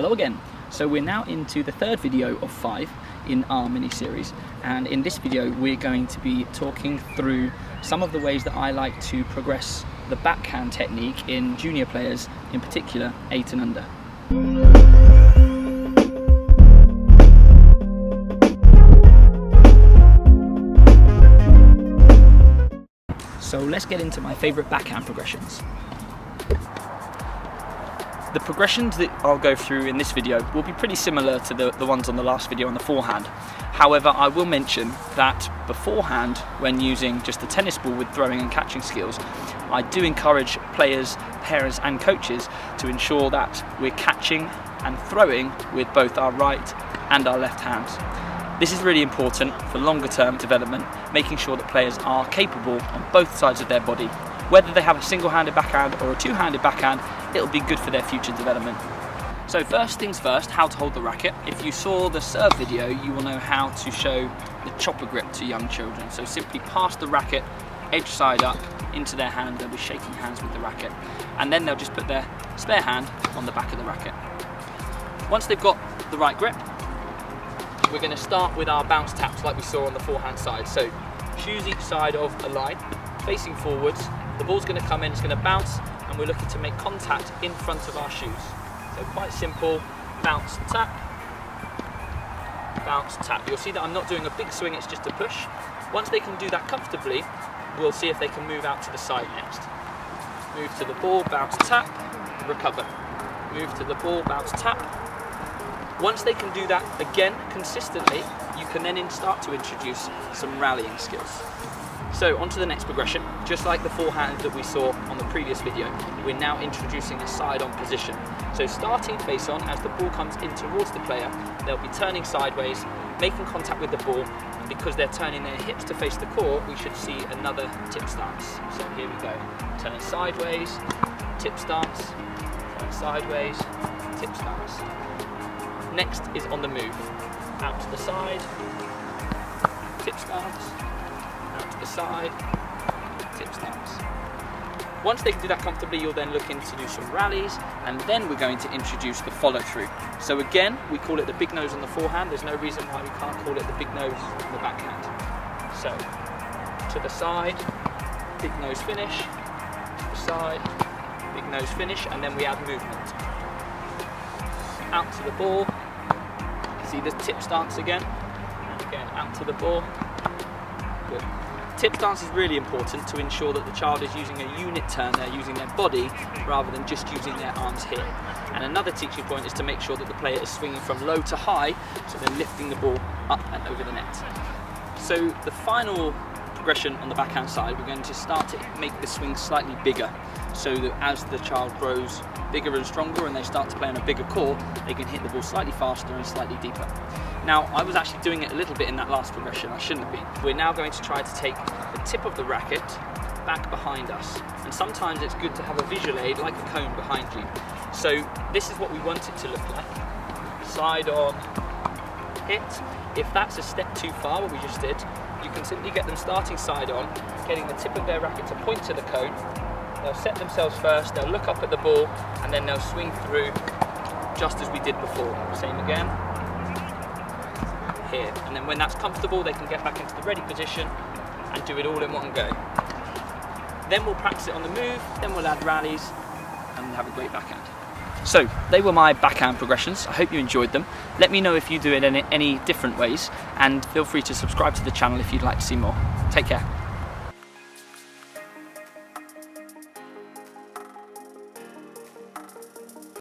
Hello again. So we're now into the third video of 5 in our mini-series, and in this video we're going to be talking through some of the ways that I like to progress the backhand technique in junior players, in particular 8 and under. So let's get into my favourite backhand progressions. The progressions that I'll go through in this video will be pretty similar to the ones on the last video on the forehand. However, I will mention that beforehand, when using just the tennis ball with throwing and catching skills, I do encourage players, parents and coaches to ensure that we're catching and throwing with both our right and our left hands. This is really important for longer term development, making sure that players are capable on both sides of their body. Whether they have a single-handed backhand or a two-handed backhand, it'll be good for their future development. So first things first, how to hold the racket. If you saw the serve video, you will know how to show the chopper grip to young children. So simply pass the racket edge side up into their hand. They'll be shaking hands with the racket, and then they'll just put their spare hand on the back of the racket. Once they've got the right grip, we're going to start with our bounce taps like we saw on the forehand side. So shoes each side of a line, facing forwards. The ball's going to come in, it's going to bounce, and we're looking to make contact in front of our shoes. So quite simple, bounce, tap, bounce, tap. You'll see that I'm not doing a big swing, it's just a push. Once they can do that comfortably, we'll see if they can move out to the side next. Move to the ball, bounce, tap, recover. Move to the ball, bounce, tap. Once they can do that again consistently, you can then start to introduce some rallying skills. So on to the next progression. Just like the forehand that we saw on the previous video, we're now introducing a side-on position. So starting face on, as the ball comes in towards the player, they'll be turning sideways, making contact with the ball, and because they're turning their hips to face the court, we should see another tip stance. So here we go. Turn sideways, tip stance, turn sideways, tip stance. Next is on the move. Out to the side, tip stance, out to the side, tip stance. Once they can do that comfortably, you're then looking to do some rallies, and then we're going to introduce the follow through. So again, we call it the big nose on the forehand. There's no reason why we can't call it the big nose on the backhand. So to the side, big nose finish, to the side, big nose finish, and then we add movement. Out to the ball, see the tip stance again, and again out to the ball. Good. Tip stance is really important to ensure that the child is using a unit turn, they're using their body rather than just using their arms here. And another teaching point is to make sure that the player is swinging from low to high, so they're lifting the ball up and over the net. So the final progression on the backhand side, we're going to start to make the swing slightly bigger, so that as the child grows bigger and stronger and they start to play on a bigger court, they can hit the ball slightly faster and slightly deeper. Now, I was actually doing it a little bit in that last progression, I shouldn't have been. We're now going to try to take the tip of the racket back behind us, and sometimes it's good to have a visual aid like a cone behind you. So this is what we want it to look like. Side on, hit. If that's a step too far, what we just did, you can simply get them starting side on, getting the tip of their racket to point to the cone. They'll set themselves first, they'll look up at the ball, and then they'll swing through just as we did before. Same again, here. And then when that's comfortable, they can get back into the ready position and do it all in one go. Then we'll practice it on the move, then we'll add rallies, and have a great backhand. So, they were my backhand progressions. I hope you enjoyed them. Let me know if you do it in any different ways, and feel free to subscribe to the channel if you'd like to see more. Take care.